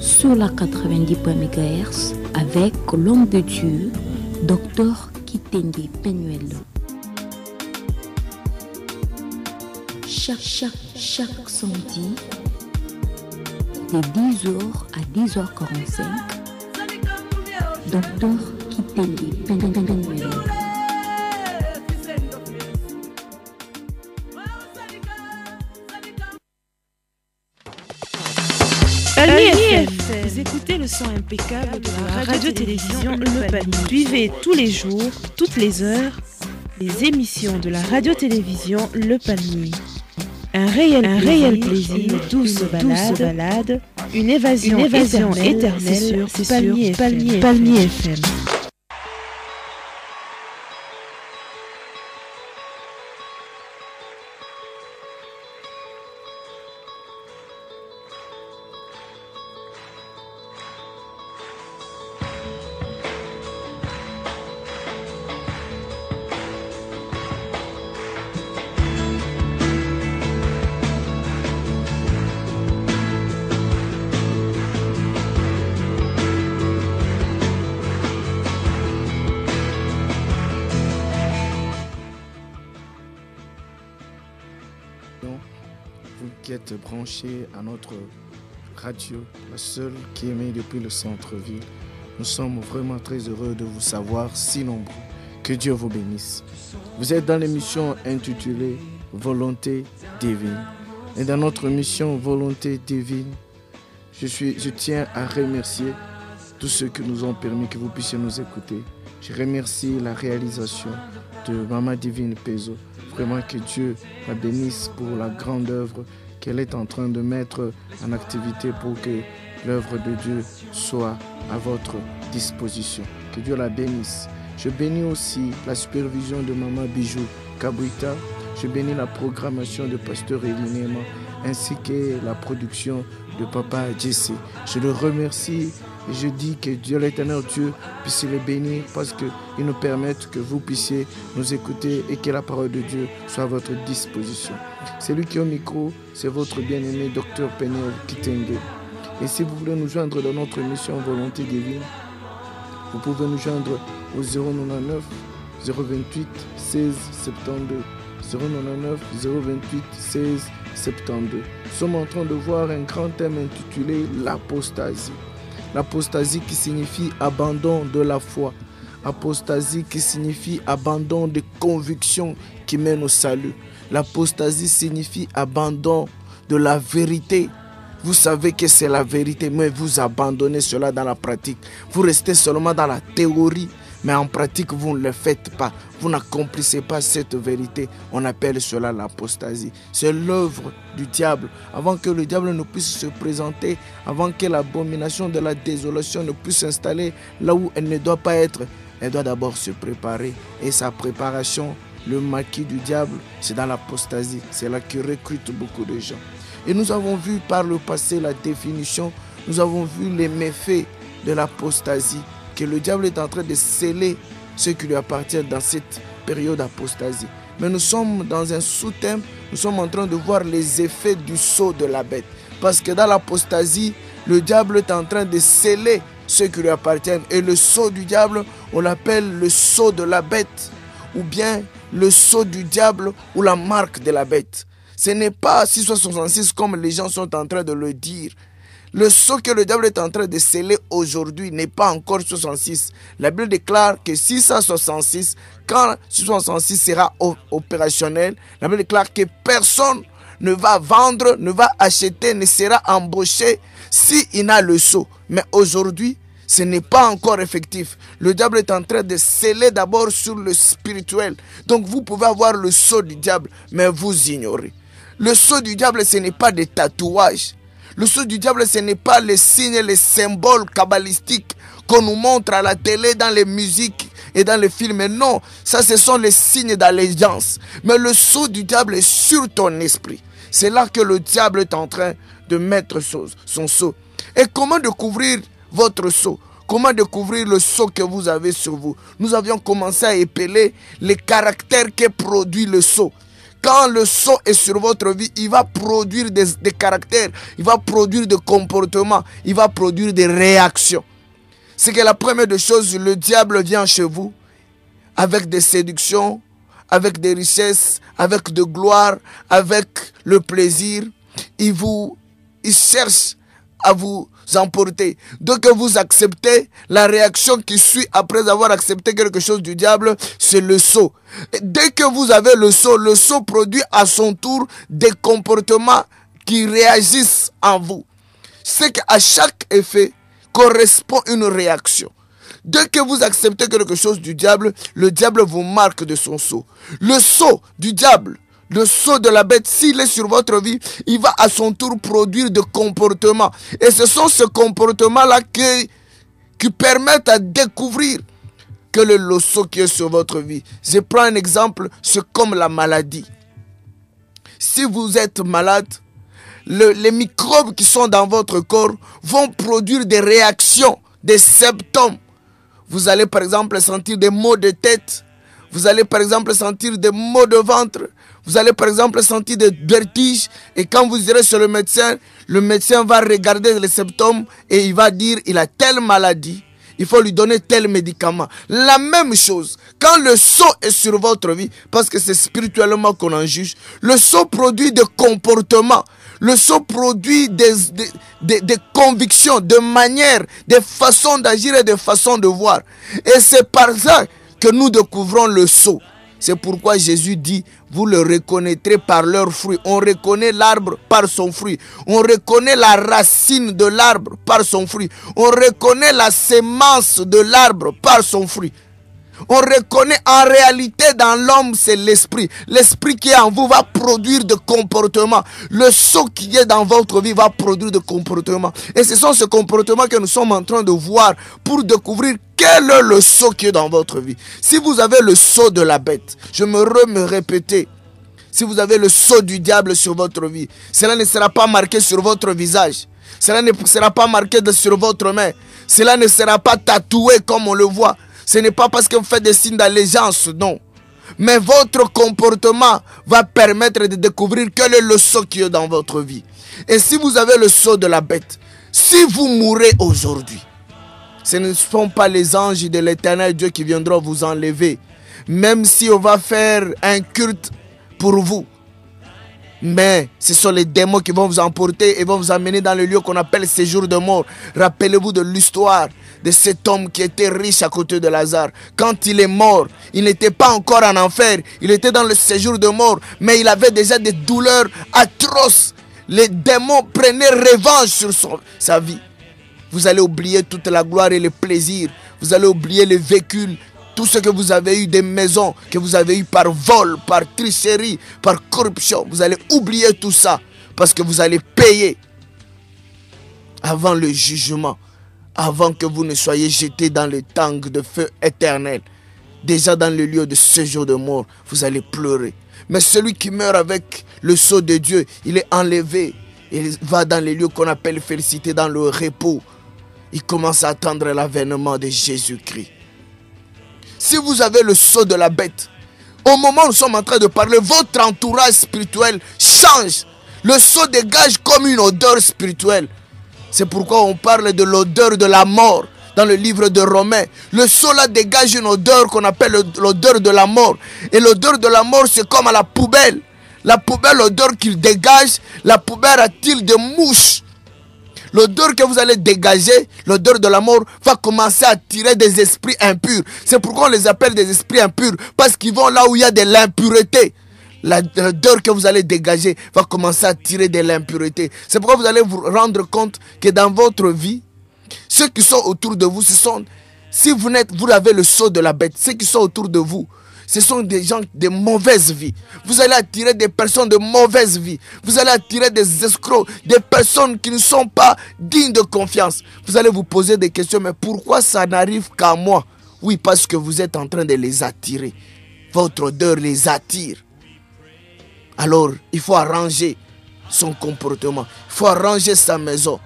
sur la 90 MHz avec l'homme de Dieu, Dr Kitenge Penuel. Chaque samedi, de 10h à 10h45, Dr Kitenge Penuel. Vous écoutez le son impeccable de la radio-télévision Le Palier. Suivez tous les jours, toutes les heures, les émissions de la radio-télévision Le Palier. Un réel plaisir, une douce balade, une évasion éternelle, c'est sur Palmier FM. Vous qui êtes branchés à notre radio, la seule qui émet depuis le centre-ville. Nous sommes vraiment très heureux de vous savoir si nombreux. Que Dieu vous bénisse. Vous êtes dans l'émission intitulée Volonté divine. Et dans notre mission Volonté divine, je tiens à remercier tous ceux qui nous ont permis que vous puissiez nous écouter. Je remercie la réalisation de Maman Divine Peso. Vraiment que Dieu la bénisse pour la grande œuvre qu'elle est en train de mettre en activité pour que l'œuvre de Dieu soit à votre disposition. Que Dieu la bénisse. Je bénis aussi la supervision de Maman Bijou Kabuita. Je bénis la programmation de Pasteur Elinema ainsi que la production de Papa Jesse. Je le remercie et je dis que Dieu l'éternel Dieu puisse les bénir parce qu'ils nous permettent que vous puissiez nous écouter et que la parole de Dieu soit à votre disposition. C'est lui qui est au micro, c'est votre bien-aimé Dr Penuel Kitenge. Et si vous voulez nous joindre dans notre émission Volonté divine, vous pouvez nous joindre au 099 028 16 72. 099 028 16 72. Nous sommes en train de voir un grand thème intitulé l'apostasie. L'apostasie qui signifie abandon de la foi. Apostasie qui signifie abandon des convictions qui mènent au salut. L'apostasie signifie abandon de la vérité. Vous savez que c'est la vérité, mais vous abandonnez cela dans la pratique. Vous restez seulement dans la théorie, mais en pratique, vous ne le faites pas. Vous n'accomplissez pas cette vérité. On appelle cela l'apostasie. C'est l'œuvre du diable. Avant que le diable ne puisse se présenter, avant que l'abomination de la désolation ne puisse s'installer là où elle ne doit pas être, elle doit d'abord se préparer. Et sa préparation, le maquis du diable, c'est dans l'apostasie. C'est là qu'il recrute beaucoup de gens. Et nous avons vu par le passé la définition, nous avons vu les méfaits de l'apostasie, que le diable est en train de sceller ce qui lui appartient dans cette période d'apostasie. Mais nous sommes dans un sous-thème, nous sommes en train de voir les effets du sceau de la bête. Parce que dans l'apostasie, le diable est en train de sceller ce qui lui appartient. Et le sceau du diable, on l'appelle le sceau de la bête, ou bien le sceau du diable ou la marque de la bête. Ce n'est pas 666 comme les gens sont en train de le dire. Le sceau que le diable est en train de sceller aujourd'hui n'est pas encore 66. La Bible déclare que 666, quand 666 sera opérationnel, la Bible déclare que personne ne va vendre, ne va acheter, ne sera embauché s'il n'a le sceau. Mais aujourd'hui, ce n'est pas encore effectif. Le diable est en train de sceller d'abord sur le spirituel. Donc vous pouvez avoir le sceau du diable, mais vous ignorez. Le sceau du diable, ce n'est pas des tatouages. Le sceau du diable, ce n'est pas les signes, les symboles kabbalistiques qu'on nous montre à la télé, dans les musiques et dans les films. Non, ça ce sont les signes d'allégeance. Mais le sceau du diable est sur ton esprit. C'est là que le diable est en train de mettre son sceau. Et comment découvrir votre sceau? Comment découvrir le sceau que vous avez sur vous? Nous avions commencé à épeler les caractères que produit le sceau. quand le sceau est sur votre vie, il va produire des caractères, il va produire des comportements, il va produire des réactions. C'est que la première des choses, le diable vient chez vous avec des séductions, avec des richesses, avec de gloire, avec le plaisir. Il cherche à vous emporter. Dès que vous acceptez, la réaction qui suit après avoir accepté quelque chose du diable, c'est le sceau. Et dès que vous avez le sceau produit à son tour des comportements qui réagissent en vous. C'est qu'à chaque effet correspond une réaction. Dès que vous acceptez quelque chose du diable, le diable vous marque de son sceau. Le sceau du diable, le sceau de la bête, s'il est sur votre vie, il va à son tour produire des comportements. Et ce sont ces comportements-là qui permettent à découvrir que le sceau qui est sur votre vie. Je prends un exemple, c'est comme la maladie. Si vous êtes malade, les microbes qui sont dans votre corps vont produire des réactions, des symptômes. Vous allez par exemple sentir des maux de tête. Vous allez par exemple sentir des maux de ventre. Vous allez par exemple sentir des vertiges. Et quand vous irez chez le médecin va regarder les symptômes et il va dire il a telle maladie. Il faut lui donner tel médicament. La même chose, quand le sceau est sur votre vie, parce que c'est spirituellement qu'on en juge, le sceau produit des comportements. Le sceau produit des convictions, des manières, des façons d'agir et des façons de voir. Et c'est par ça que nous découvrons le sceau. C'est pourquoi Jésus dit, vous le reconnaîtrez par leurs fruits. On reconnaît l'arbre par son fruit. On reconnaît la racine de l'arbre par son fruit. On reconnaît la sémence de l'arbre par son fruit. On reconnaît en réalité dans l'homme, c'est l'esprit. L'esprit qui est en vous va produire des comportements. Le sceau qui est dans votre vie va produire des comportements. Et ce sont ces comportements que nous sommes en train de voir pour découvrir quel est le sceau qui est dans votre vie. Si vous avez le sceau de la bête, je me répéter, si vous avez le sceau du diable sur votre vie, cela ne sera pas marqué sur votre visage. Cela ne sera pas marqué sur votre main. Cela ne sera pas tatoué comme on le voit. Ce n'est pas parce que vous faites des signes d'allégeance, non. Mais votre comportement va permettre de découvrir quel est le sceau qui est dans votre vie. Et si vous avez le sceau de la bête, si vous mourrez aujourd'hui, ce ne sont pas les anges de l'Éternel Dieu qui viendront vous enlever. Même si on va faire un culte pour vous. Mais ce sont les démons qui vont vous emporter et vont vous amener dans le lieu qu'on appelle séjour de mort. Rappelez-vous de l'histoire de cet homme qui était riche à côté de Lazare. Quand il est mort, il n'était pas encore en enfer. Il était dans le séjour de mort. Mais il avait déjà des douleurs atroces. Les démons prenaient revanche sur sa vie. Vous allez oublier toute la gloire et le plaisir. Vous allez oublier les véhicules. Tout ce que vous avez eu, des maisons que vous avez eu par vol, par tricherie, par corruption. Vous allez oublier tout ça. Parce que vous allez payer avant le jugement. Avant que vous ne soyez jetés dans le tank de feu éternel. Déjà dans le lieu de séjour de mort, vous allez pleurer. Mais celui qui meurt avec le sceau de Dieu, il est enlevé. Il va dans les lieux qu'on appelle félicité, dans le repos. Il commence à attendre l'avènement de Jésus-Christ. Si vous avez le sceau de la bête, au moment où nous sommes en train de parler, votre entourage spirituel change. Le sceau dégage comme une odeur spirituelle. C'est pourquoi on parle de l'odeur de la mort dans le livre de Romains. Le sceau là dégage une odeur qu'on appelle l'odeur de la mort. Et l'odeur de la mort, c'est comme à la poubelle. La poubelle, l'odeur qu'il dégage, la poubelle attire des mouches. L'odeur que vous allez dégager, l'odeur de la mort, va commencer à attirer des esprits impurs. C'est pourquoi on les appelle des esprits impurs. Parce qu'ils vont là où il y a de l'impureté. L'odeur que vous allez dégager va commencer à attirer de l'impureté. C'est pourquoi vous allez vous rendre compte que dans votre vie, ceux qui sont autour de vous, si vous avez le sceau de la bête, ceux qui sont autour de vous, ce sont des gens de mauvaise vie. Vous allez attirer des personnes de mauvaise vie. Vous allez attirer des escrocs, des personnes qui ne sont pas dignes de confiance. Vous allez vous poser des questions, mais pourquoi ça n'arrive qu'à moi? Oui, parce que vous êtes en train de les attirer. Votre odeur les attire. Alors, il faut arranger son comportement. Il faut arranger sa maison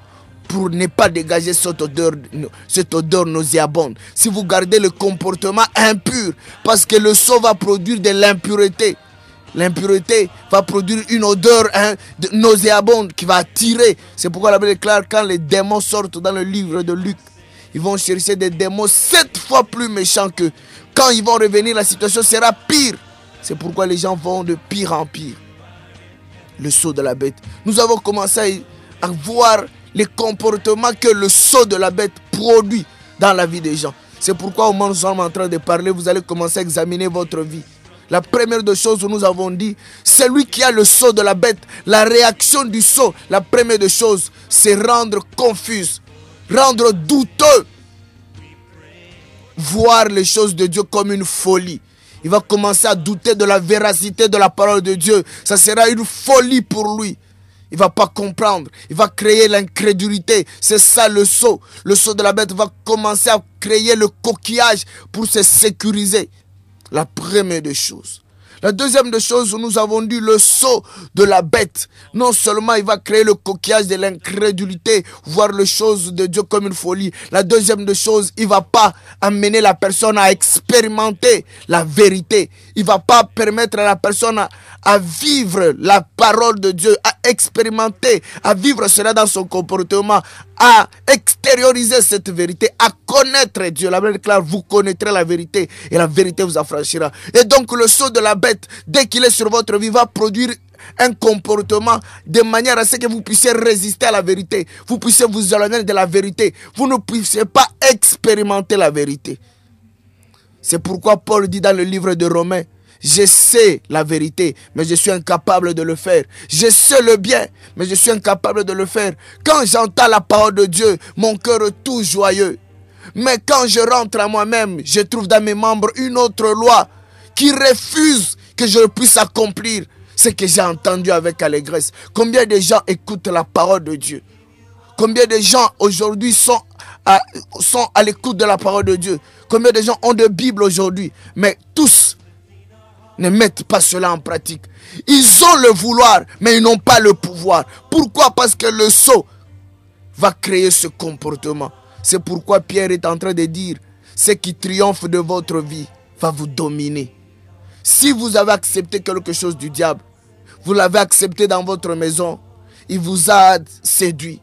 pour ne pas dégager cette odeur nauséabonde. Si vous gardez le comportement impur, parce que le sceau va produire de l'impureté, L'impureté va produire une odeur nauséabonde qui va attirer. C'est pourquoi la Bible déclare quand les démons sortent dans le livre de Luc, ils vont chercher des démons 7 fois plus méchants qu'eux. Quand ils vont revenir, la situation sera pire. C'est pourquoi les gens vont de pire en pire. Le sceau de la bête. Nous avons commencé à voir les comportements que le sceau de la bête produit dans la vie des gens. C'est pourquoi au moment où nous sommes en train de parler, vous allez commencer à examiner votre vie. La première des choses que nous avons dit, celui qui a le sceau de la bête, la réaction du sceau, la première des choses, c'est rendre confuse, rendre douteux, voir les choses de Dieu comme une folie. Il va commencer à douter de la véracité de la parole de Dieu. Ça sera une folie pour lui. Il ne va pas comprendre. Il va créer l'incrédulité. C'est ça le sceau. Le sceau de la bête va commencer à créer le coquillage pour se sécuriser. La première des choses. La deuxième des choses, nous avons dit le sceau de la bête. Non seulement il va créer le coquillage de l'incrédulité, voir les choses de Dieu comme une folie. La deuxième des choses, il ne va pas amener la personne à expérimenter la vérité. Il ne va pas permettre à la personne à vivre la parole de Dieu, à expérimenter, à vivre cela dans son comportement, à extérioriser cette vérité, à connaître Dieu. La Bible déclare, vous connaîtrez la vérité et la vérité vous affranchira. Et donc le sceau de la bête, dès qu'il est sur votre vie, va produire un comportement de manière à ce que vous puissiez résister à la vérité. Vous puissiez vous éloigner de la vérité. Vous ne puissiez pas expérimenter la vérité. C'est pourquoi Paul dit dans le livre de Romains, je sais la vérité, mais je suis incapable de le faire. Je sais le bien, mais je suis incapable de le faire. Quand j'entends la parole de Dieu, mon cœur est tout joyeux. Mais quand je rentre à moi-même, je trouve dans mes membres une autre loi qui refuse que je puisse accomplir ce que j'ai entendu avec allégresse. Combien de gens écoutent la parole de Dieu? Combien de gens aujourd'hui sont à l'écoute de la parole de Dieu? Combien de gens ont de Bible aujourd'hui? Mais tous ne mettent pas cela en pratique. Ils ont le vouloir, mais ils n'ont pas le pouvoir. Pourquoi? Parce que le sceau va créer ce comportement. C'est pourquoi Pierre est en train de dire, ce qui triomphe de votre vie va vous dominer. Si vous avez accepté quelque chose du diable, vous l'avez accepté dans votre maison, il vous a séduit.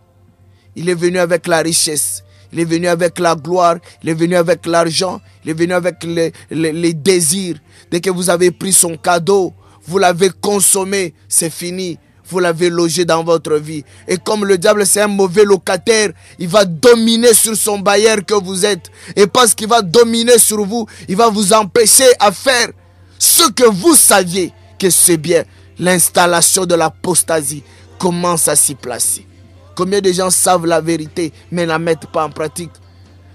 Il est venu avec la richesse, il est venu avec la gloire, il est venu avec l'argent, il est venu avec les désirs. Dès que vous avez pris son cadeau, vous l'avez consommé, c'est fini. Vous l'avez logé dans votre vie. Et comme le diable c'est un mauvais locataire, il va dominer sur son bailleur que vous êtes. Et parce qu'il va dominer sur vous, il va vous empêcher à faire ce que vous saviez que c'est bien. L'installation de l'apostasie commence à s'y placer. Combien de gens savent la vérité mais ne la mettent pas en pratique?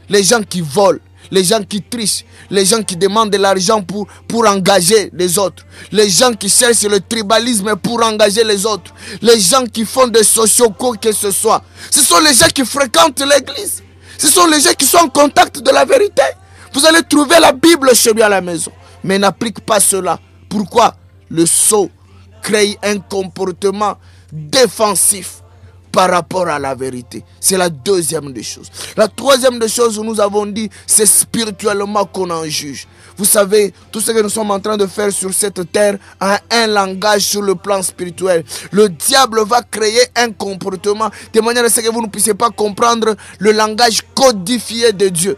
Les gens qui volent, les gens qui trichent, les gens qui demandent de l'argent pour engager les autres, les gens qui cherchent le tribalisme pour engager les autres, les gens qui font des sociaux quoi que ce soit. Ce sont les gens qui fréquentent l'église. Ce sont les gens qui sont en contact de la vérité. Vous allez trouver la Bible chez lui à la maison, mais n'applique pas cela. Pourquoi? Le sceau crée un comportement défensif par rapport à la vérité. C'est la deuxième des choses. La troisième des choses où nous avons dit, c'est spirituellement qu'on en juge. Vous savez, tout ce que nous sommes en train de faire sur cette terre a un langage sur le plan spirituel. Le diable va créer un comportement de manière à ce que vous ne puissiez pas comprendre le langage codifié de Dieu.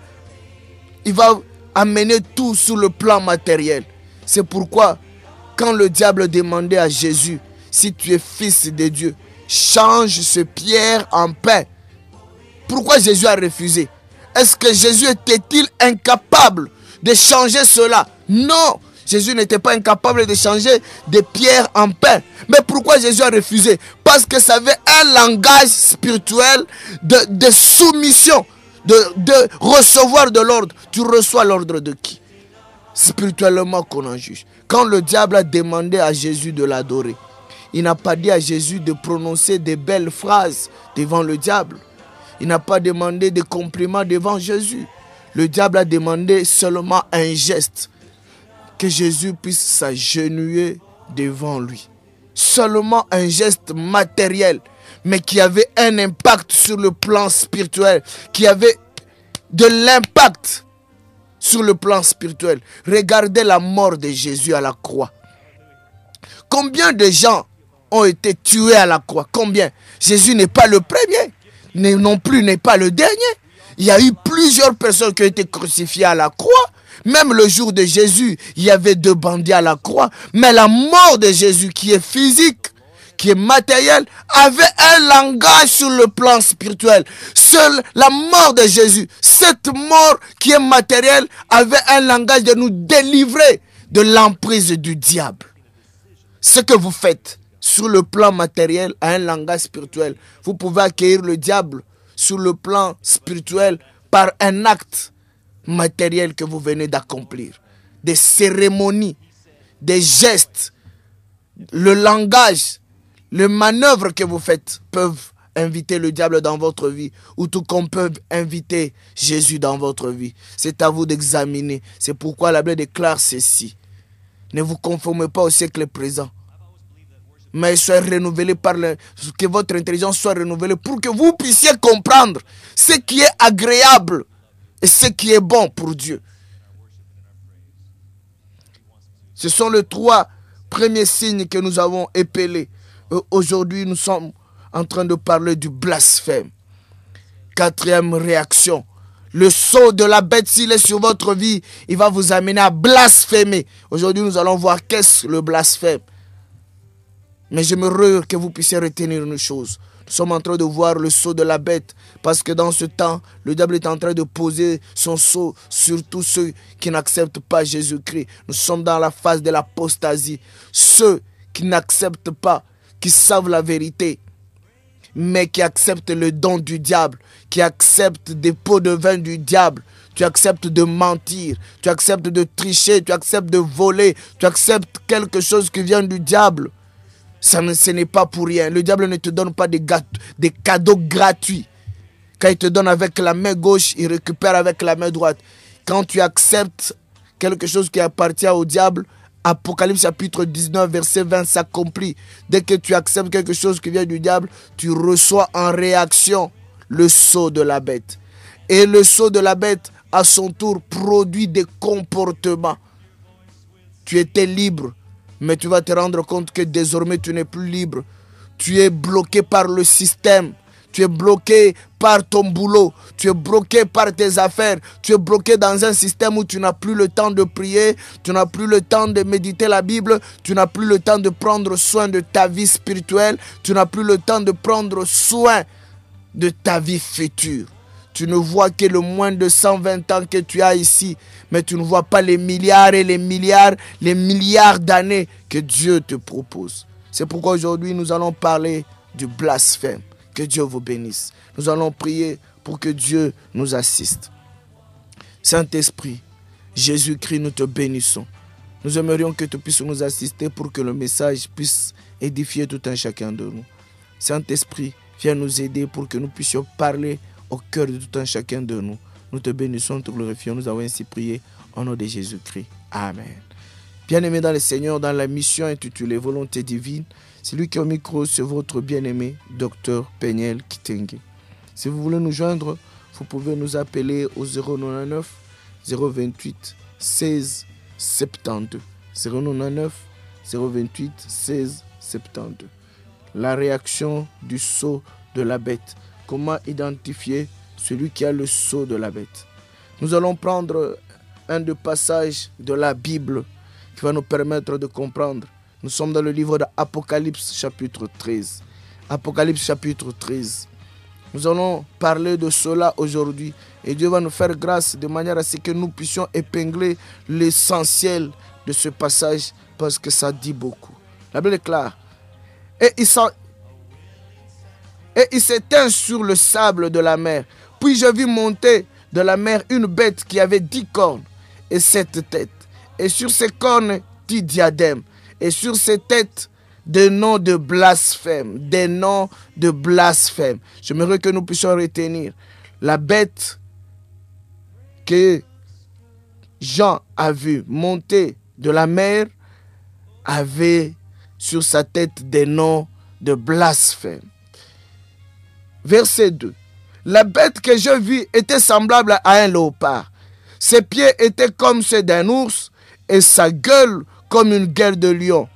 Il va amener tout sur le plan matériel. C'est pourquoi, quand le diable demandait à Jésus, si tu es fils de Dieu, change ce pierre en pain. Pourquoi Jésus a refusé? Est-ce que Jésus était-il incapable de changer cela? Non, Jésus n'était pas incapable de changer des pierres en pain. Mais pourquoi Jésus a refusé? Parce que ça avait un langage spirituel de soumission, de recevoir de l'ordre. Tu reçois l'ordre de qui? Spirituellement qu'on en juge. Quand le diable a demandé à Jésus de l'adorer, il n'a pas dit à Jésus de prononcer des belles phrases devant le diable. Il n'a pas demandé des compliments devant Jésus. Le diable a demandé seulement un geste. Que Jésus puisse s'agenouiller devant lui. Seulement un geste matériel, mais qui avait un impact sur le plan spirituel. Qui avait de l'impact sur le plan spirituel. Regardez la mort de Jésus à la croix. Combien de gens ont été tués à la croix? Combien? Jésus n'est pas le premier, non plus n'est pas le dernier. Il y a eu plusieurs personnes qui ont été crucifiées à la croix. Même le jour de Jésus, il y avait 2 bandits à la croix. Mais la mort de Jésus, qui est physique, qui est matérielle, avait un langage sur le plan spirituel. Seule la mort de Jésus, cette mort qui est matérielle, avait un langage de nous délivrer de l'emprise du diable. Ce que vous faites sur le plan matériel a un langage spirituel. Vous pouvez accueillir le diable sur le plan spirituel par un acte matériel que vous venez d'accomplir. Des cérémonies, des gestes, le langage, les manœuvres que vous faites peuvent inviter le diable dans votre vie, ou tout comme peuvent inviter Jésus dans votre vie. C'est à vous d'examiner. C'est pourquoi la Bible déclare ceci. Ne vous conformez pas au siècle présent, mais soyez renouvelés que votre intelligence soit renouvelée pour que vous puissiez comprendre ce qui est agréable et ce qui est bon pour Dieu. Ce sont les 3 premiers signes que nous avons épelés. Aujourd'hui, nous sommes en train de parler du blasphème. 4e réaction. Le sceau de la bête, s'il est sur votre vie, il va vous amener à blasphémer. Aujourd'hui, nous allons voir qu'est-ce le blasphème. Mais j'aimerais que vous puissiez retenir une chose. Nous sommes en train de voir le sceau de la bête. Parce que dans ce temps, le diable est en train de poser son sceau sur tous ceux qui n'acceptent pas Jésus-Christ. Nous sommes dans la phase de l'apostasie. Ceux qui n'acceptent pas, qui savent la vérité, mais qui acceptent le don du diable, qui acceptent des pots de vin du diable. Tu acceptes de mentir, tu acceptes de tricher, tu acceptes de voler, tu acceptes quelque chose qui vient du diable. Ce n'est pas pour rien. Le diable ne te donne pas des cadeaux gratuits. Quand il te donne avec la main gauche, il récupère avec la main droite. Quand tu acceptes quelque chose qui appartient au diable, Apocalypse chapitre 19, verset 20 s'accomplit. Dès que tu acceptes quelque chose qui vient du diable, tu reçois en réaction le sceau de la bête. Et le sceau de la bête, à son tour, produit des comportements. Tu étais libre, mais tu vas te rendre compte que désormais tu n'es plus libre. Tu es bloqué par le système. Tu es bloqué par ton boulot. Tu es bloqué par tes affaires. Tu es bloqué dans un système où tu n'as plus le temps de prier. Tu n'as plus le temps de méditer la Bible. Tu n'as plus le temps de prendre soin de ta vie spirituelle. Tu n'as plus le temps de prendre soin de ta vie future. Tu ne vois que le moins de 120 ans que tu as ici. Mais tu ne vois pas les milliards et les milliards d'années que Dieu te propose. C'est pourquoi aujourd'hui nous allons parler du blasphème. Que Dieu vous bénisse. Nous allons prier pour que Dieu nous assiste. Saint-Esprit, Jésus-Christ, nous te bénissons. Nous aimerions que tu puisses nous assister pour que le message puisse édifier tout un chacun de nous. Saint-Esprit, viens nous aider pour que nous puissions parler au cœur de tout un chacun de nous. Nous te bénissons, nous te glorifions. Nous avons ainsi prié au nom de Jésus-Christ. Amen. Bien-aimés dans le Seigneur, dans la mission intitulée Volonté divine, c'est lui qui est au micro, c'est votre bien-aimé, Dr Peniel Kitenge. Si vous voulez nous joindre, vous pouvez nous appeler au 099 028 16 72. 099 028 16 72. La réaction du sceau de la bête. Comment identifier celui qui a le sceau de la bête? Nous allons prendre un des passages de la Bible qui va nous permettre de comprendre. Nous sommes dans le livre d'Apocalypse chapitre 13. Apocalypse chapitre 13. Nous allons parler de cela aujourd'hui. Et Dieu va nous faire grâce de manière à ce que nous puissions épingler l'essentiel de ce passage parce que ça dit beaucoup. La Bible est claire. Et il s'éteint sur le sable de la mer. Puis je vis monter de la mer une bête qui avait 10 cornes et 7 têtes. Et sur ses cornes 10 diadèmes. Et sur ses têtes, des noms de blasphème. Des noms de blasphème. J'aimerais que nous puissions retenir. La bête que Jean a vue monter de la mer avait sur sa tête des noms de blasphème. Verset 2. La bête que je vis était semblable à un léopard. Ses pieds étaient comme ceux d'un ours et sa gueule comme une gueule de lion.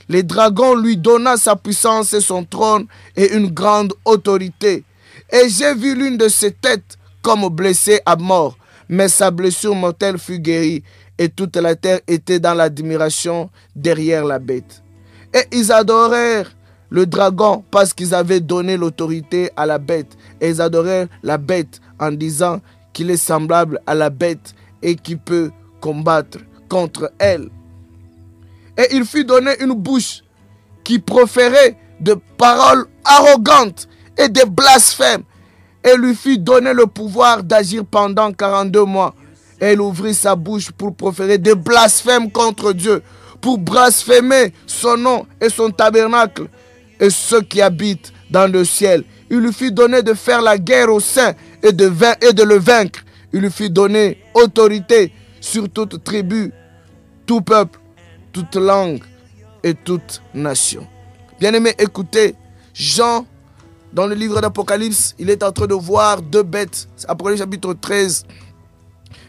le dragon lui donna sa puissance et son trône et une grande autorité. Et j'ai vu l'une de ses têtes comme blessée à mort, mais sa blessure mortelle fut guérie, et toute la terre était dans l'admiration derrière la bête. Et ils adorèrent le dragon parce qu'ils avaient donné l'autorité à la bête. Et ils adorèrent la bête en disant qu'il est semblable à la bête et qu'il peut combattre contre elle. Et il fut donné une bouche qui proférait de paroles arrogantes et de blasphèmes. Et lui fut donné le pouvoir d'agir pendant 42 mois. Et il ouvrit sa bouche pour proférer des blasphèmes contre Dieu, pour blasphémer son nom et son tabernacle et ceux qui habitent dans le ciel. Il lui fut donné de faire la guerre aux saints et de le vaincre. Il lui fut donné autorité sur toute tribu, tout peuple, toute langue et toute nation. Bien-aimés, écoutez, Jean, dans le livre d'Apocalypse, il est en train de voir deux bêtes. Apocalypse chapitre 13.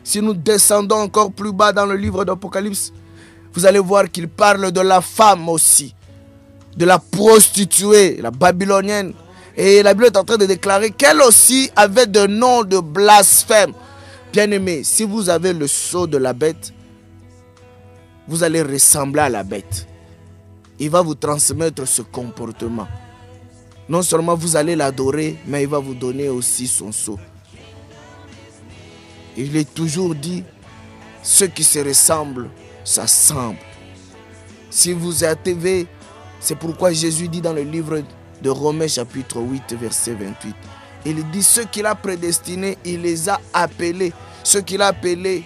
Si nous descendons encore plus bas dans le livre d'Apocalypse, vous allez voir qu'il parle de la femme aussi, de la prostituée, la babylonienne. Et la Bible est en train de déclarer qu'elle aussi avait de noms de blasphème. Bien-aimés, si vous avez le sceau de la bête, vous allez ressembler à la bête. Il va vous transmettre ce comportement. Non seulement vous allez l'adorer, mais il va vous donner aussi son sceau. Il est toujours dit, ceux qui se ressemblent s'assemblent. Si vous avez, c'est pourquoi Jésus dit dans le livre de Romains chapitre 8 verset 28, il dit ceux qu'il a prédestinés, il les a appelés. Ceux qu'il a appelés,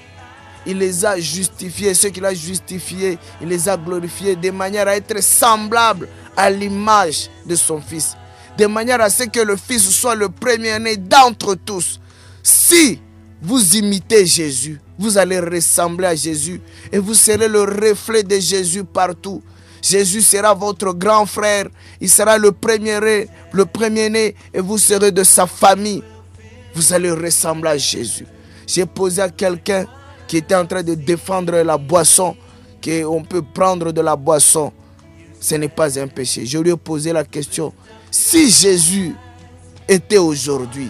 il les a justifiés. Ceux qu'il a justifiés, il les a glorifiés de manière à être semblables à l'image de son Fils. De manière à ce que le Fils soit le premier-né d'entre tous. Si vous imitez Jésus, vous allez ressembler à Jésus et vous serez le reflet de Jésus partout. Jésus sera votre grand frère, il sera le premier-né et vous serez de sa famille. Vous allez ressembler à Jésus. J'ai posé à quelqu'un qui était en train de défendre la boisson, qu'on peut prendre de la boisson, ce n'est pas un péché. Je lui ai posé la question, si Jésus était aujourd'hui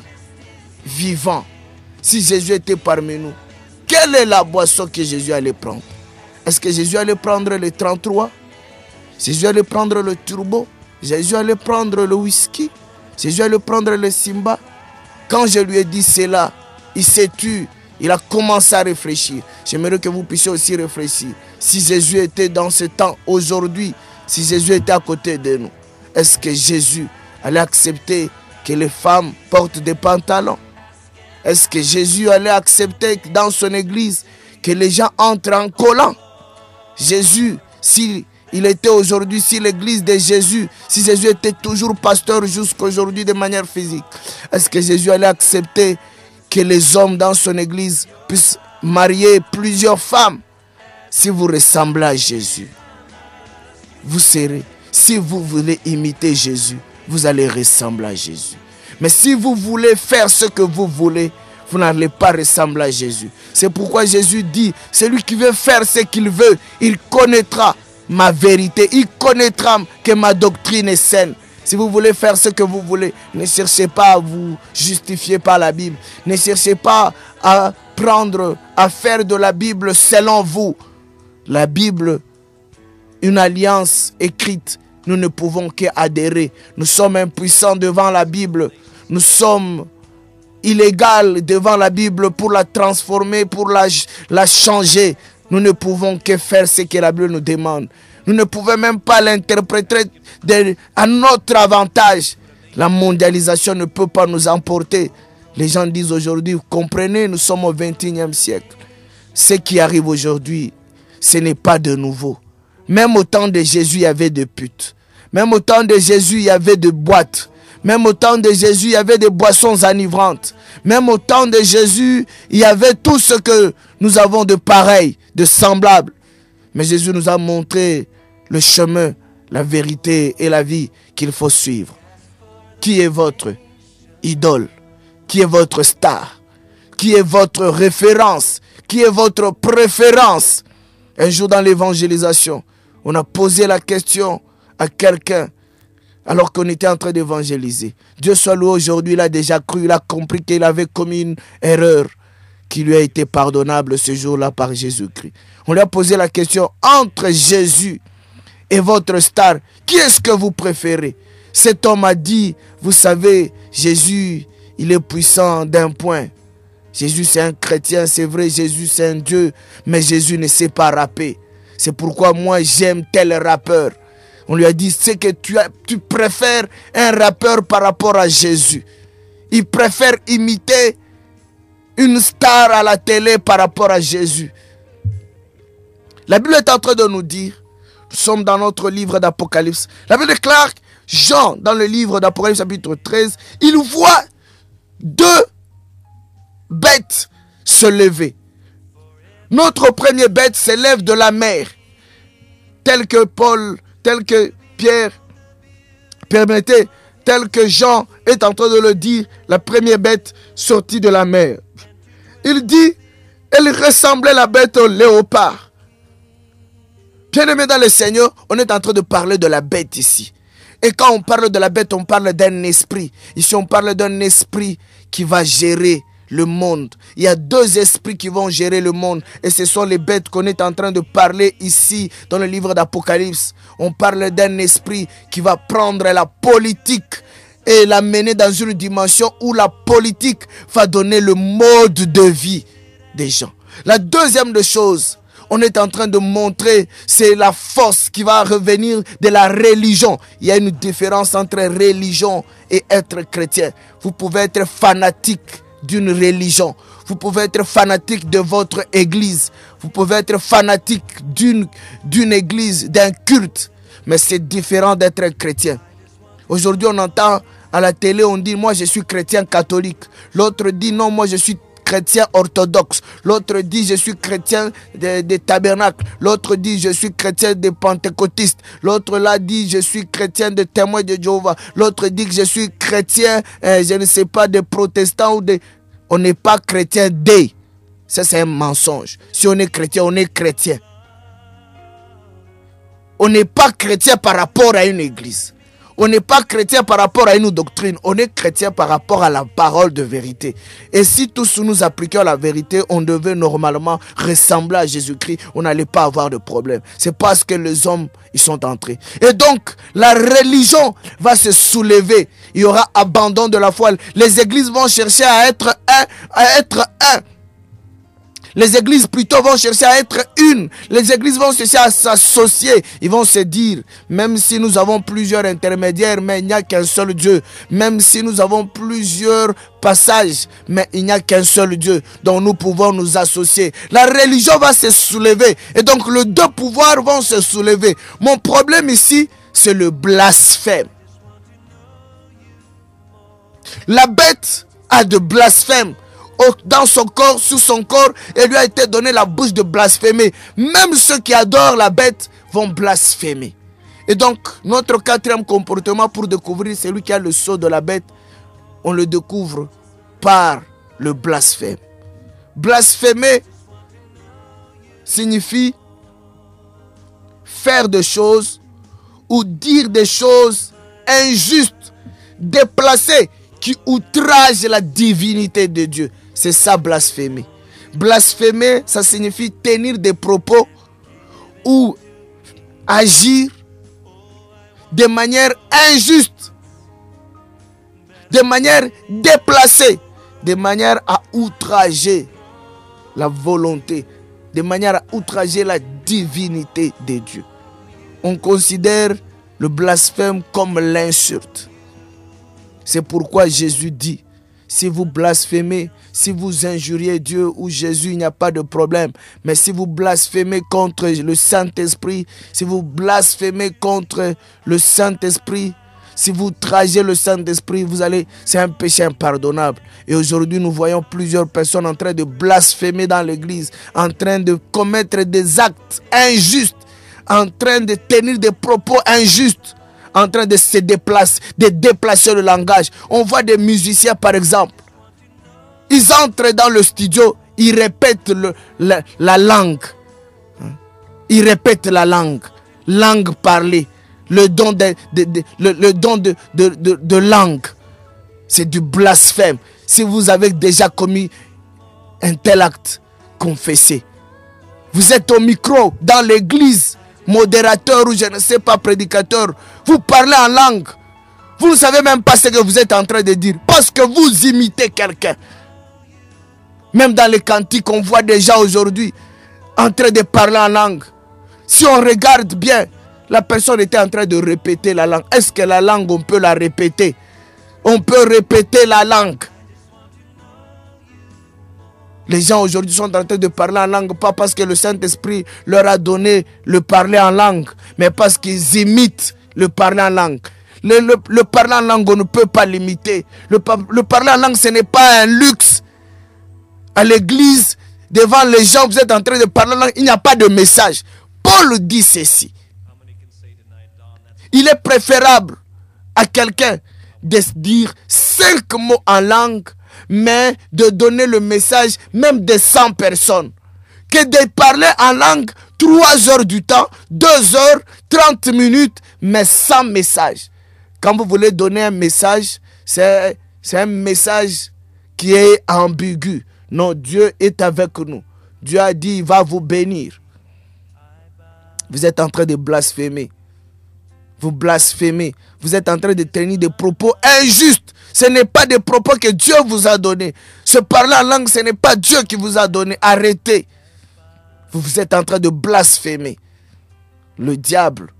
vivant, si Jésus était parmi nous, quelle est la boisson que Jésus allait prendre? Est-ce que Jésus allait prendre le 33? Jésus allait prendre le turbo? Jésus allait prendre le whisky? Jésus allait prendre le Simba? Quand je lui ai dit cela, il s'est tué. Il a commencé à réfléchir. J'aimerais que vous puissiez aussi réfléchir. Si Jésus était dans ce temps, aujourd'hui, si Jésus était à côté de nous, est-ce que Jésus allait accepter que les femmes portent des pantalons? Est-ce que Jésus allait accepter dans son église que les gens entrent en collant? Jésus, s'il était aujourd'hui, si l'église de Jésus, si Jésus était toujours pasteur jusqu'aujourd'hui de manière physique, est-ce que Jésus allait accepter que les hommes dans son église puissent marier plusieurs femmes? Si vous ressemblez à Jésus, vous serez, si vous voulez imiter Jésus, vous allez ressembler à Jésus. Mais si vous voulez faire ce que vous voulez, vous n'allez pas ressembler à Jésus. C'est pourquoi Jésus dit, celui qui veut faire ce qu'il veut, il connaîtra ma vérité. Il connaîtra que ma doctrine est saine. Si vous voulez faire ce que vous voulez, ne cherchez pas à vous justifier par la Bible. Ne cherchez pas à faire de la Bible selon vous. La Bible, une alliance écrite, nous ne pouvons qu'adhérer. Nous sommes impuissants devant la Bible. Nous sommes illégaux devant la Bible pour la transformer, pour la changer. Nous ne pouvons que faire ce que la Bible nous demande. Nous ne pouvons même pas l'interpréter à notre avantage. La mondialisation ne peut pas nous emporter. Les gens disent aujourd'hui, vous comprenez, nous sommes au 21e siècle. Ce qui arrive aujourd'hui, ce n'est pas de nouveau. Même au temps de Jésus, il y avait des putes. Même au temps de Jésus, il y avait des boîtes. Même au temps de Jésus, il y avait des boissons enivrantes. Même au temps de Jésus, il y avait tout ce que nous avons de pareil, de semblable. Mais Jésus nous a montré le chemin, la vérité et la vie qu'il faut suivre. Qui est votre idole? Qui est votre star? Qui est votre référence? Qui est votre préférence? Un jour dans l'évangélisation, On a posé la question à quelqu'un alors qu'on était en train d'évangéliser. Dieu soit loué, aujourd'hui, il a déjà cru, il a compris qu'il avait commis une erreur qui lui a été pardonnable ce jour-là par Jésus-Christ. On lui a posé la question, entre Jésus et votre star, qui est-ce que vous préférez? Cet homme a dit, vous savez, Jésus, il est puissant d'un point. Jésus c'est un chrétien, c'est vrai, Jésus c'est un Dieu, mais Jésus ne sait pas rapper. C'est pourquoi moi j'aime tel rappeur. On lui a dit, c'est que tu préfères un rappeur par rapport à Jésus. Il préfère imiter une star à la télé par rapport à Jésus. La Bible est en train de nous dire, nous sommes dans notre livre d'Apocalypse. La Bible déclare, Jean, dans le livre d'Apocalypse chapitre 13, il voit 2 bêtes se lever. Notre premier bête s'élève de la mer, tel que Paul, tel que Pierre, permettez, tel que Jean est en train de le dire, la première bête sortie de la mer. Il dit, elle ressemblait la bête au léopard. Bien-aimé dans le Seigneur, on est en train de parler de la bête ici. Et quand on parle de la bête, on parle d'un esprit. Ici, on parle d'un esprit qui va gérer le monde. Il y a 2 esprits qui vont gérer le monde. Et ce sont les bêtes qu'on est en train de parler ici dans le livre d'Apocalypse. On parle d'un esprit qui va prendre la politique et l'amener dans une dimension où la politique va donner le mode de vie des gens. La deuxième des choses, on est en train de montrer, c'est la force qui va revenir de la religion. Il y a une différence entre religion et être chrétien. Vous pouvez être fanatique d'une religion. Vous pouvez être fanatique de votre église. Vous pouvez être fanatique d'une église, d'un culte. Mais c'est différent d'être chrétien. Aujourd'hui, on entend à la télé, on dit, moi je suis chrétien catholique. L'autre dit, non, moi je suis chrétien orthodoxe. L'autre dit, je suis chrétien des tabernacles. L'autre dit, je suis chrétien des pentecôtistes. L'autre là dit, je suis chrétien des témoins de Jéhovah. L'autre dit que je suis chrétien, je ne sais pas, des protestants ou des... On n'est pas chrétien des. Ça, c'est un mensonge. Si on est chrétien, on est chrétien. On n'est pas chrétien par rapport à une église. On n'est pas chrétien par rapport à une doctrine. On est chrétien par rapport à la parole de vérité. Et si tous nous appliquions la vérité, on devait normalement ressembler à Jésus-Christ. On n'allait pas avoir de problème. C'est parce que les hommes, ils sont entrés. Et donc, la religion va se soulever. Il y aura abandon de la foi. Les églises vont chercher à être un. Les églises plutôt vont chercher à être une. Les églises vont chercher à s'associer. Ils vont se dire, même si nous avons plusieurs intermédiaires, mais il n'y a qu'un seul Dieu. Même si nous avons plusieurs passages, mais il n'y a qu'un seul Dieu dont nous pouvons nous associer. La religion va se soulever. Et donc les 2 pouvoirs vont se soulever. Mon problème ici, c'est le blasphème. La bête a de blasphème. Dans son corps, sous son corps, et lui a été donné la bouche de blasphémer. Même ceux qui adorent la bête vont blasphémer. Et donc, notre 4e comportement pour découvrir celui qui a le sceau de la bête, on le découvre par le blasphème. Blasphémer signifie faire des choses ou dire des choses injustes, déplacées, qui outragent la divinité de Dieu. C'est ça, blasphémer. Blasphémer, ça signifie tenir des propos ou agir de manière injuste, de manière déplacée, de manière à outrager la volonté, de manière à outrager la divinité de Dieu. On considère le blasphème comme l'insulte. C'est pourquoi Jésus dit, si vous blasphémez, si vous injuriez Dieu ou Jésus, il n'y a pas de problème. Mais si vous blasphémez contre le Saint-Esprit, si vous blasphémez contre le Saint-Esprit, si vous trahissez le Saint-Esprit, c'est un péché impardonnable. Et aujourd'hui, nous voyons plusieurs personnes en train de blasphémer dans l'église, en train de commettre des actes injustes, en train de tenir des propos injustes, en train de se déplacer, de déplacer le langage. On voit des musiciens, par exemple. Ils entrent dans le studio, ils répètent la langue. Ils répètent la langue. langue parlée, le don de langue, c'est du blasphème. Si vous avez déjà commis un tel acte, confessez. Vous êtes au micro, dans l'église, modérateur ou je ne sais pas, prédicateur, vous parlez en langue. Vous ne savez même pas ce que vous êtes en train de dire, parce que vous imitez quelqu'un. Même dans les cantiques, on voit des gens aujourd'hui en train de parler en langue. Si on regarde bien, la personne était en train de répéter la langue. Est-ce que la langue, on peut la répéter? On peut répéter la langue. Les gens aujourd'hui sont en train de parler en langue, pas parce que le Saint-Esprit leur a donné le parler en langue, mais parce qu'ils imitent le parler en langue. Le parler en langue, on ne peut pas l'imiter. Le parler en langue, ce n'est pas un luxe. À l'église, devant les gens, vous êtes en train de parler en langue, il n'y a pas de message. Paul dit ceci. Il est préférable à quelqu'un de dire 5 mots en langue, mais de donner le message même de 100 personnes, que de parler en langue 3 heures du temps, 2 heures, 30 minutes, mais sans message. Quand vous voulez donner un message, c'est un message qui est ambigu. Non, Dieu est avec nous. Dieu a dit, il va vous bénir. Vous êtes en train de blasphémer. Vous blasphémez. Vous êtes en train de tenir des propos injustes. Ce n'est pas des propos que Dieu vous a donnés. Se parler en langue, ce n'est pas Dieu qui vous a donné. Arrêtez. Vous êtes en train de blasphémer. Le diable,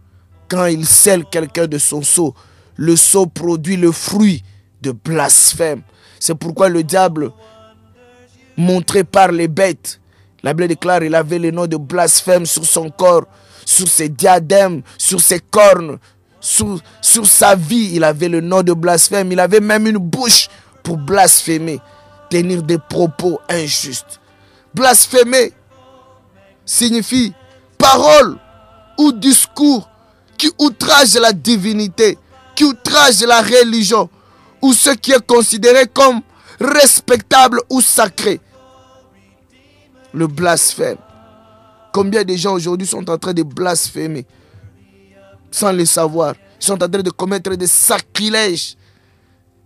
quand il scelle quelqu'un de son sceau, le sceau produit le fruit de blasphème. C'est pourquoi le diable, montré par les bêtes, la Bible déclare qu'il avait le nom de blasphème sur son corps, sur ses diadèmes, sur ses cornes, sur sa vie. Il avait le nom de blasphème. Il avait même une bouche pour blasphémer, tenir des propos injustes. Blasphémer signifie parole ou discours qui outrage la divinité, qui outrage la religion, ou ce qui est considéré comme respectable ou sacré. Le blasphème. Combien de gens aujourd'hui sont en train de blasphémer sans le savoir? Ils sont en train de commettre des sacrilèges.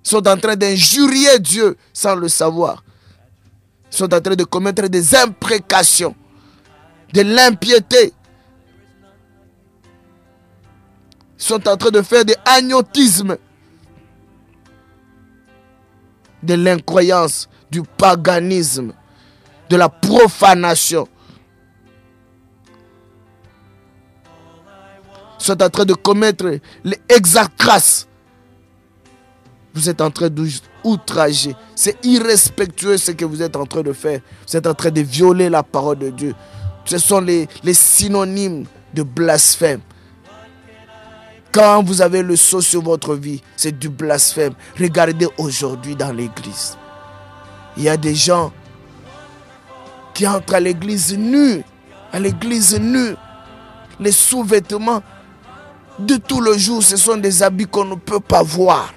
Ils sont en train d'injurier Dieu sans le savoir. Ils sont en train de commettre des imprécations, de l'impiété. Ils sont en train de faire des agnotismes, de l'incroyance, du paganisme, de la profanation. Ils sont en train de commettre les exarchas. Vous êtes en train d'outrager. C'est irrespectueux ce que vous êtes en train de faire. Vous êtes en train de violer la parole de Dieu. Ce sont les synonymes de blasphème. Quand vous avez le sceau sur votre vie, c'est du blasphème. Regardez aujourd'hui dans l'église. Il y a des gens qui entrent à l'église nus. À l'église nus. Les sous-vêtements de tout le jour, ce sont des habits qu'on ne peut pas voir.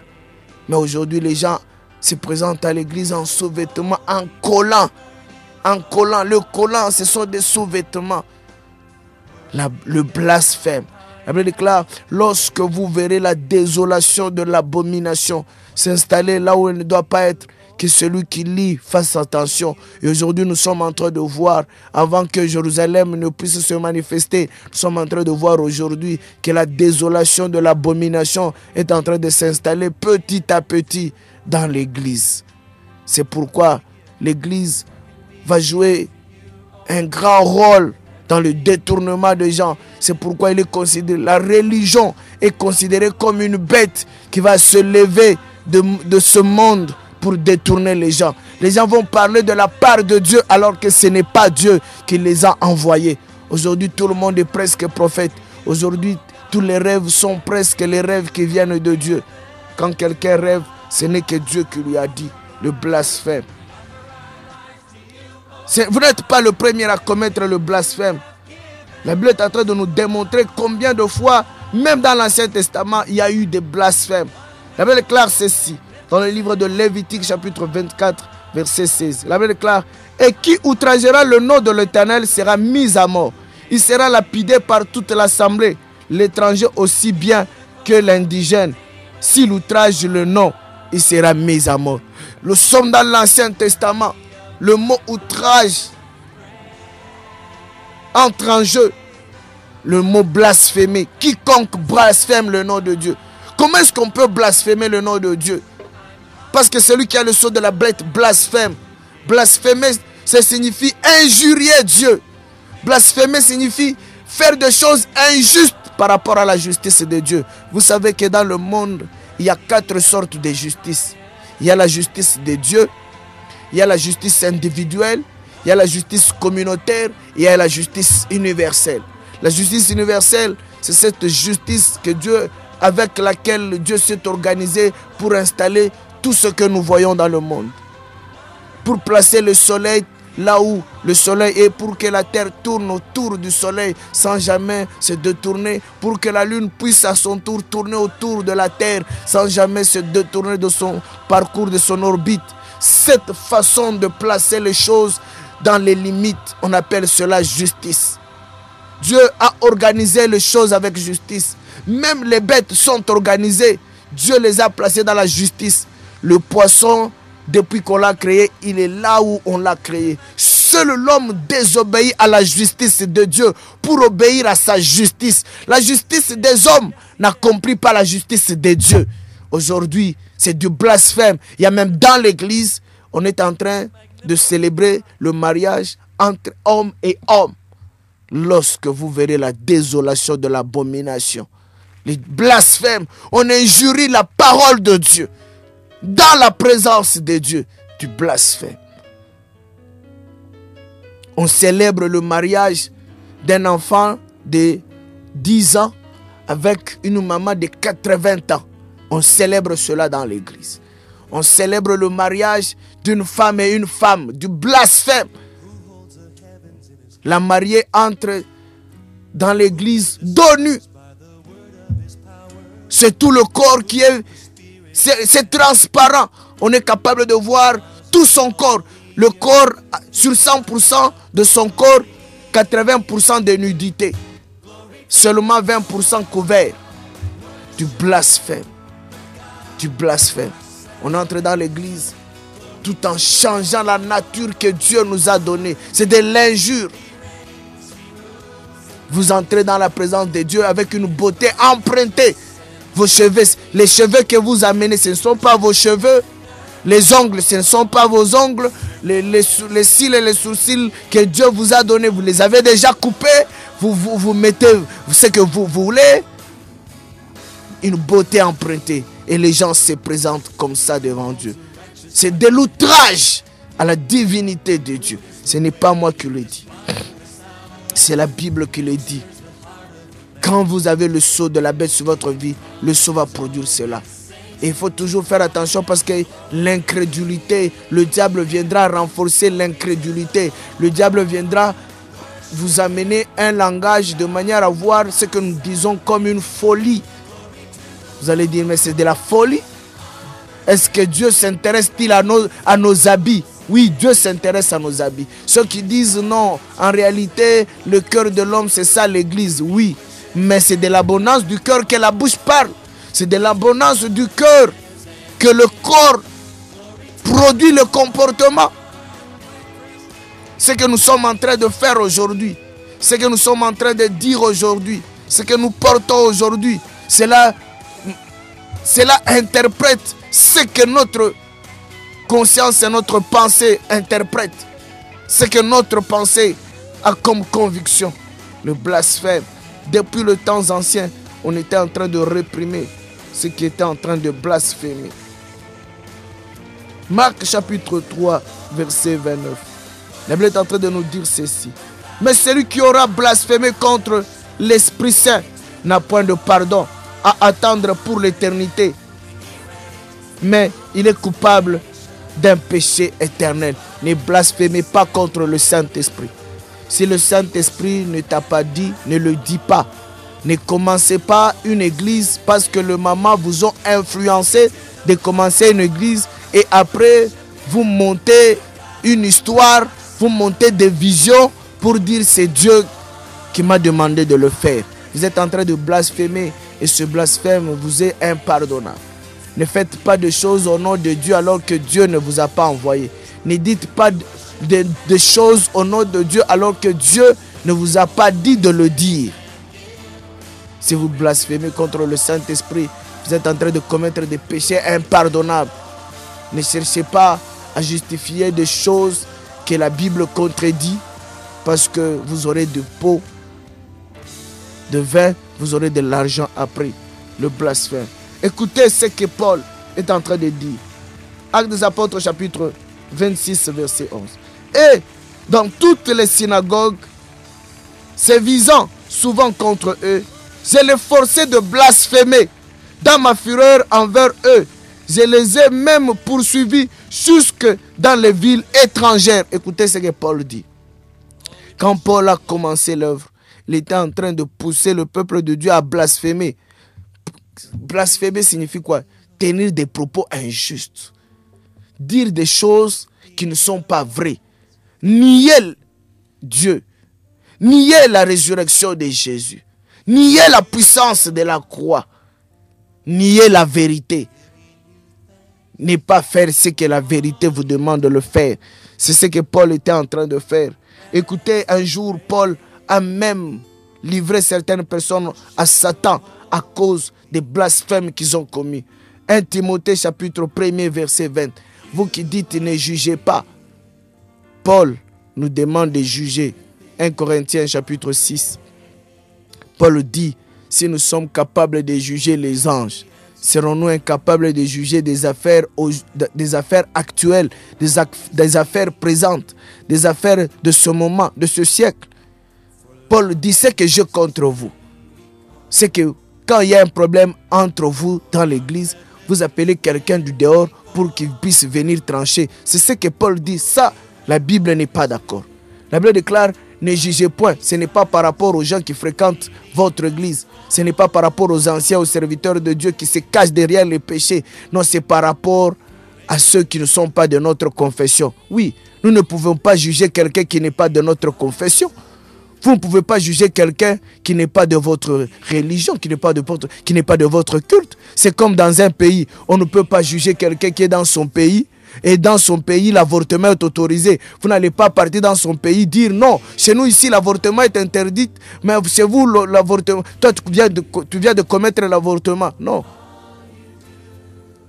Mais aujourd'hui, les gens se présentent à l'église en sous-vêtements, en collant. En collant. Le collant, ce sont des sous-vêtements. Le blasphème. La Bible déclare, lorsque vous verrez la désolation de l'abomination s'installer là où elle ne doit pas être, que celui qui lit fasse attention. Et aujourd'hui, nous sommes en train de voir, avant que Jérusalem ne puisse se manifester, nous sommes en train de voir aujourd'hui que la désolation de l'abomination est en train de s'installer petit à petit dans l'église. C'est pourquoi l'église va jouer un grand rôle dans le détournement des gens. C'est pourquoi il est considéré, la religion est considérée comme une bête qui va se lever de ce monde pour détourner les gens. Les gens vont parler de la part de Dieu alors que ce n'est pas Dieu qui les a envoyés. Aujourd'hui, tout le monde est presque prophète. Aujourd'hui, tous les rêves sont presque les rêves qui viennent de Dieu. Quand quelqu'un rêve, ce n'est que Dieu qui lui a dit. Le blasphème. Vous n'êtes pas le premier à commettre le blasphème. La Bible est en train de nous démontrer combien de fois, même dans l'Ancien Testament, il y a eu des blasphèmes. La Bible déclare ceci, dans le livre de Lévitique, chapitre 24, verset 16. La Bible déclare, « Et qui outragera le nom de l'Éternel sera mis à mort. Il sera lapidé par toute l'assemblée. l'étranger aussi bien que l'indigène. S'il outrage le nom, il sera mis à mort. Nous sommes dans l'Ancien Testament. Le mot outrage entre en jeu. Le mot blasphémer. Quiconque blasphème le nom de Dieu. Comment est-ce qu'on peut blasphémer le nom de Dieu? Parce que celui qui a le sceau de la bête blasphème. Blasphémer, ça signifie injurier Dieu. Blasphémer signifie faire des choses injustes par rapport à la justice de Dieu. Vous savez que dans le monde, il y a 4 sortes de justice. Il y a la justice de Dieu, il y a la justice individuelle, il y a la justice communautaire, il y a la justice universelle. La justice universelle, c'est cette justice que Dieu, avec laquelle Dieu s'est organisé pour installer tout ce que nous voyons dans le monde. Pour placer le soleil là où le soleil est, pour que la terre tourne autour du soleil sans jamais se détourner, pour que la lune puisse à son tour tourner autour de la terre sans jamais se détourner de son parcours, de son orbite. Cette façon de placer les choses dans les limites, on appelle cela justice. Dieu a organisé les choses avec justice. Même les bêtes sont organisées. Dieu les a placées dans la justice. Le poisson, depuis qu'on l'a créé, il est là où on l'a créé. Seul l'homme désobéit à la justice de Dieu pour obéir à sa justice. La justice des hommes n'accomplit pas la justice de Dieu. Aujourd'hui, c'est du blasphème. Il y a même dans l'église, on est en train de célébrer le mariage entre homme et homme. Lorsque vous verrez la désolation de l'abomination, les blasphèmes, on injurie la parole de Dieu. Dans la présence de Dieu, du blasphème. On célèbre le mariage d'un enfant de 10 ans avec une maman de 80 ans. On célèbre cela dans l'église. On célèbre le mariage d'une femme et une femme, du blasphème. La mariée entre dans l'église dos nu. C'est tout le corps qui est... C'est transparent. On est capable de voir tout son corps. Le corps, sur 100% de son corps, 80% de nudité. Seulement 20% couvert. Du blasphème. Du blasphème. On entre dans l'église tout en changeant la nature que Dieu nous a donnée. C'est de l'injure. Vous entrez dans la présence de Dieu avec une beauté empruntée. Vos cheveux, les cheveux que vous amenez, ce ne sont pas vos cheveux. Les ongles, ce ne sont pas vos ongles. Les cils et les sourcils que Dieu vous a donnés, vous les avez déjà coupés. Vous mettez ce que vous voulez. Une beauté empruntée. Et les gens se présentent comme ça devant Dieu. C'est de l'outrage à la divinité de Dieu. Ce n'est pas moi qui le dis. C'est la Bible qui le dit. Quand vous avez le sceau de la bête sur votre vie, le sceau va produire cela. Et il faut toujours faire attention parce que l'incrédulité, le diable viendra renforcer l'incrédulité. Le diable viendra vous amener un langage de manière à voir ce que nous disons comme une folie. Vous allez dire, mais c'est de la folie? Est-ce que Dieu s'intéresse-t-il à nos habits? Oui, Dieu s'intéresse à nos habits. Ceux qui disent non, en réalité, le cœur de l'homme, c'est ça l'église. Oui. Mais c'est de l'abondance du cœur que la bouche parle. C'est de l'abondance du cœur que le corps produit le comportement. Ce que nous sommes en train de faire aujourd'hui, ce que nous sommes en train de dire aujourd'hui, ce que nous portons aujourd'hui, cela interprète ce que notre conscience et notre pensée interprètent. Ce que notre pensée a comme conviction. Le blasphème. Depuis le temps ancien, on était en train de réprimer ceux qui étaient en train de blasphémer. Marc chapitre 3, verset 29. La Bible est en train de nous dire ceci. Mais celui qui aura blasphémé contre l'Esprit Saint n'a point de pardon à attendre pour l'éternité. Mais il est coupable d'un péché éternel. Ne blasphémez pas contre le Saint-Esprit. Si le Saint-Esprit ne t'a pas dit, ne le dis pas. Ne commencez pas une église parce que le maman vous ont influencé de commencer une église et après vous montez une histoire, vous montez des visions pour dire c'est Dieu qui m'a demandé de le faire. Vous êtes en train de blasphémer et ce blasphème vous est impardonnable. Ne faites pas de choses au nom de Dieu alors que Dieu ne vous a pas envoyé. Ne dites pas de choses au nom de Dieu alors que Dieu ne vous a pas dit de le dire. Si vous blasphémez contre le Saint-Esprit, vous êtes en train de commettre des péchés impardonnables. Ne cherchez pas à justifier des choses que la Bible contredit parce que vous aurez de pots de vin, vous aurez de l'argent après. Le blasphème. Écoutez ce que Paul est en train de dire. Actes des Apôtres chapitre 26 verset 11. Et dans toutes les synagogues, se visant souvent contre eux, je les forçais de blasphémer. Dans ma fureur envers eux, je les ai même poursuivis jusque dans les villes étrangères. Écoutez ce que Paul dit. Quand Paul a commencé l'œuvre, il était en train de pousser le peuple de Dieu à blasphémer. Blasphémer signifie quoi? Tenir des propos injustes. Dire des choses qui ne sont pas vraies. Nier Dieu. Nier la résurrection de Jésus. Nier la puissance de la croix. Nier la vérité. Ne pas faire ce que la vérité vous demande de le faire. C'est ce que Paul était en train de faire. Écoutez, un jour, Paul a même livré certaines personnes à Satan à cause des blasphèmes qu'ils ont commis. 1 Timothée chapitre 1 verset 20. Vous qui dites ne jugez pas. Paul nous demande de juger. 1 Corinthiens chapitre 6. Paul dit, si nous sommes capables de juger les anges, serons-nous incapables de juger des affaires actuelles, des affaires présentes, des affaires de ce moment, de ce siècle? Paul dit, ce que j'ai contre vous, c'est que quand il y a un problème entre vous dans l'église, vous appelez quelqu'un du dehors pour qu'il puisse venir trancher. C'est ce que Paul dit. Ça, la Bible n'est pas d'accord. La Bible déclare, ne jugez point. Ce n'est pas par rapport aux gens qui fréquentent votre église. Ce n'est pas par rapport aux anciens, aux serviteurs de Dieu qui se cachent derrière les péchés. Non, c'est par rapport à ceux qui ne sont pas de notre confession. Oui, nous ne pouvons pas juger quelqu'un qui n'est pas de notre confession. Vous ne pouvez pas juger quelqu'un qui n'est pas de votre religion, qui n'est pas de votre culte. C'est comme dans un pays. On ne peut pas juger quelqu'un qui est dans son pays. Et dans son pays, l'avortement est autorisé. Vous n'allez pas partir dans son pays dire non. Chez nous ici, l'avortement est interdit. Mais chez vous, l'avortement... Toi, tu viens de commettre l'avortement. Non.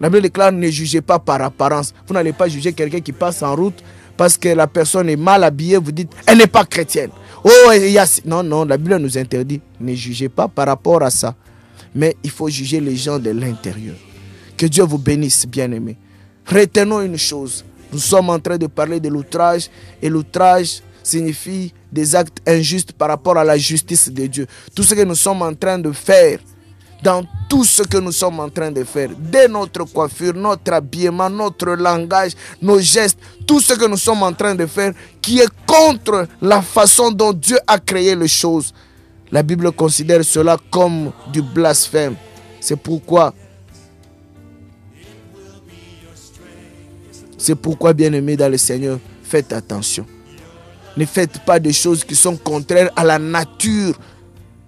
La Bible déclare, ne jugez pas par apparence. Vous n'allez pas juger quelqu'un qui passe en route parce que la personne est mal habillée. Vous dites, elle n'est pas chrétienne. Oh, non, la Bible nous interdit. Ne jugez pas par rapport à ça. Mais il faut juger les gens de l'intérieur. Que Dieu vous bénisse, bien-aimés. Retenons une chose. Nous sommes en train de parler de l'outrage. Et l'outrage signifie des actes injustes par rapport à la justice de Dieu. Tout ce que nous sommes en train de faire, dans tout ce que nous sommes en train de faire, dès notre coiffure, notre habillement, notre langage, nos gestes, tout ce que nous sommes en train de faire qui est contre la façon dont Dieu a créé les choses. La Bible considère cela comme du blasphème. C'est pourquoi, bien-aimés dans le Seigneur, faites attention. Ne faites pas des choses qui sont contraires à la nature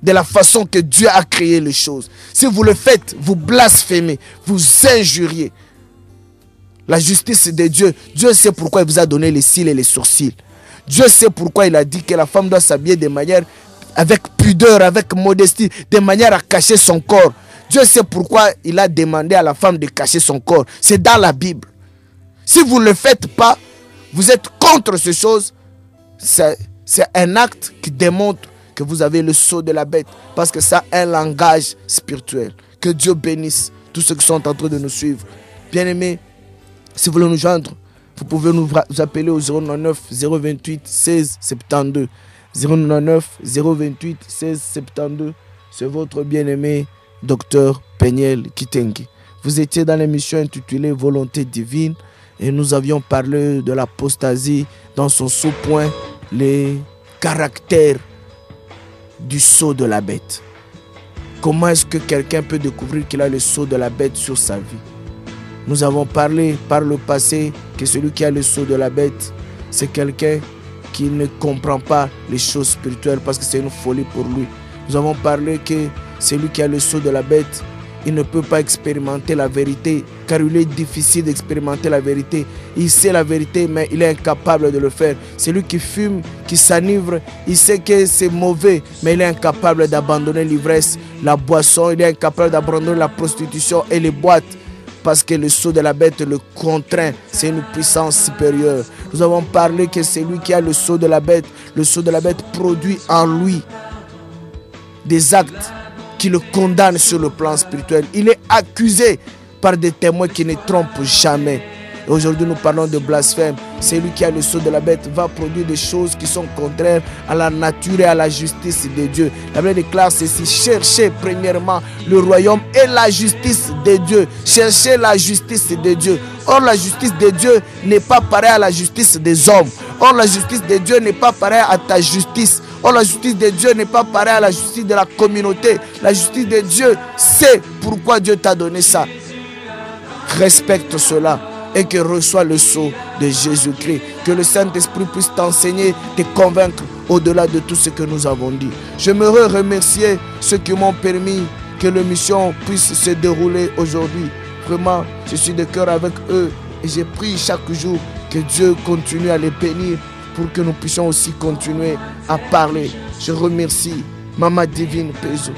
de la façon que Dieu a créé les choses. Si vous le faites, vous blasphémez, vous injuriez la justice de Dieu. Dieu sait pourquoi il vous a donné les cils et les sourcils. Dieu sait pourquoi il a dit que la femme doit s'habiller de manière avec pudeur, avec modestie, de manière à cacher son corps. Dieu sait pourquoi il a demandé à la femme de cacher son corps. C'est dans la Bible. Si vous ne le faites pas, vous êtes contre ces choses. C'est un acte qui démontre que vous avez le sceau de la bête, parce que ça a un langage spirituel. Que Dieu bénisse tous ceux qui sont en train de nous suivre. Bien-aimés, si vous voulez nous joindre, vous pouvez nous appeler au 099 028 16 72. 099 028 16 72. C'est votre bien-aimé Dr Peniel Kitengi. Vous étiez dans l'émission intitulée Volonté divine et nous avions parlé de l'apostasie dans son sous-point, les caractères du sceau de la bête. Comment est-ce que quelqu'un peut découvrir qu'il a le sceau de la bête sur sa vie? Nous avons parlé par le passé que celui qui a le sceau de la bête, c'est quelqu'un qui ne comprend pas les choses spirituelles parce que c'est une folie pour lui. Nous avons parlé que celui qui a le sceau de la bête, il ne peut pas expérimenter la vérité, car il est difficile d'expérimenter la vérité. Il sait la vérité, mais il est incapable de le faire. Celui qui fume, qui s'enivre, il sait que c'est mauvais, mais il est incapable d'abandonner l'ivresse, la boisson, il est incapable d'abandonner la prostitution et les boîtes, parce que le sceau de la bête le contraint. C'est une puissance supérieure. Nous avons parlé que celui qui a le sceau de la bête produit en lui des actes qui le condamnent sur le plan spirituel. Il est accusé par des témoins qui ne trompent jamais. Et aujourd'hui, nous parlons de blasphème. Celui qui a le sceau de la bête va produire des choses qui sont contraires à la nature et à la justice de Dieu. La Bible déclare ceci: cherchez premièrement le royaume et la justice de Dieu. Cherchez la justice de Dieu. Or, la justice de Dieu n'est pas pareille à la justice des hommes. Or, la justice de Dieu n'est pas pareille à ta justice. Or, la justice de Dieu n'est pas pareille à la justice de la communauté. La justice de Dieu sait pourquoi Dieu t'a donné ça. Respecte cela et que reçois le sceau de Jésus-Christ. Que le Saint-Esprit puisse t'enseigner, te convaincre au-delà de tout ce que nous avons dit. J'aimerais remercier ceux qui m'ont permis que l'émission puisse se dérouler aujourd'hui. Vraiment, je suis de cœur avec eux et j'ai prié chaque jour que Dieu continue à les bénir pour que nous puissions aussi continuer à parler. Je remercie Maman Divine Peso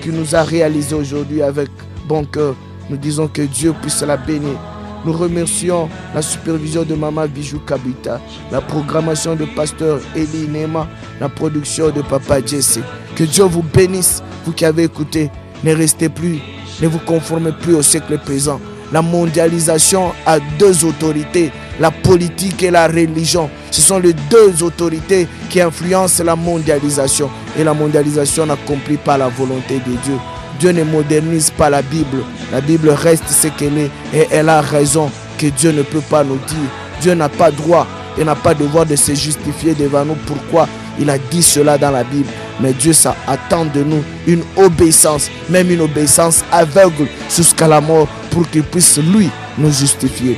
qui nous a réalisé aujourd'hui avec bon cœur. Nous disons que Dieu puisse la bénir. Nous remercions la supervision de Maman Bijou Kabita, la programmation de Pasteur Eli Nema, la production de Papa Jesse. Que Dieu vous bénisse, vous qui avez écouté. Ne restez plus, ne vous conformez plus au siècle présent. La mondialisation a deux autorités, la politique et la religion. Ce sont les deux autorités qui influencent la mondialisation. Et la mondialisation n'accomplit pas la volonté de Dieu. Dieu ne modernise pas la Bible. La Bible reste ce qu'elle est et elle a raison que Dieu ne peut pas nous dire. Dieu n'a pas droit et n'a pas devoir de se justifier devant nous pourquoi il a dit cela dans la Bible. Mais Dieu ça attend de nous une obéissance, même une obéissance aveugle jusqu'à la mort pour qu'il puisse lui nous justifier.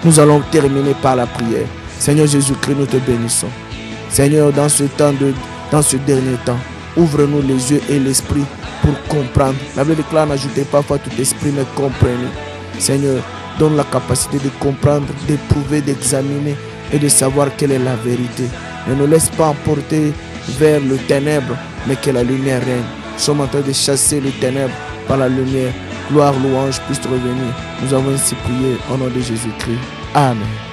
Nous allons terminer par la prière. Seigneur Jésus-Christ, nous te bénissons. Seigneur, dans ce dernier temps, ouvre-nous les yeux et l'esprit pour comprendre. La Bible déclare: n'ajoutez pas foi tout esprit, mais comprenez. Seigneur, donne la capacité de comprendre, d'éprouver, d'examiner et de savoir quelle est la vérité. Ne nous laisse pas emporter vers le ténèbre, mais que la lumière règne. Nous sommes en train de chasser les ténèbres par la lumière. Gloire, louange puisse revenir. Nous avons ainsi prié au nom de Jésus-Christ. Amen.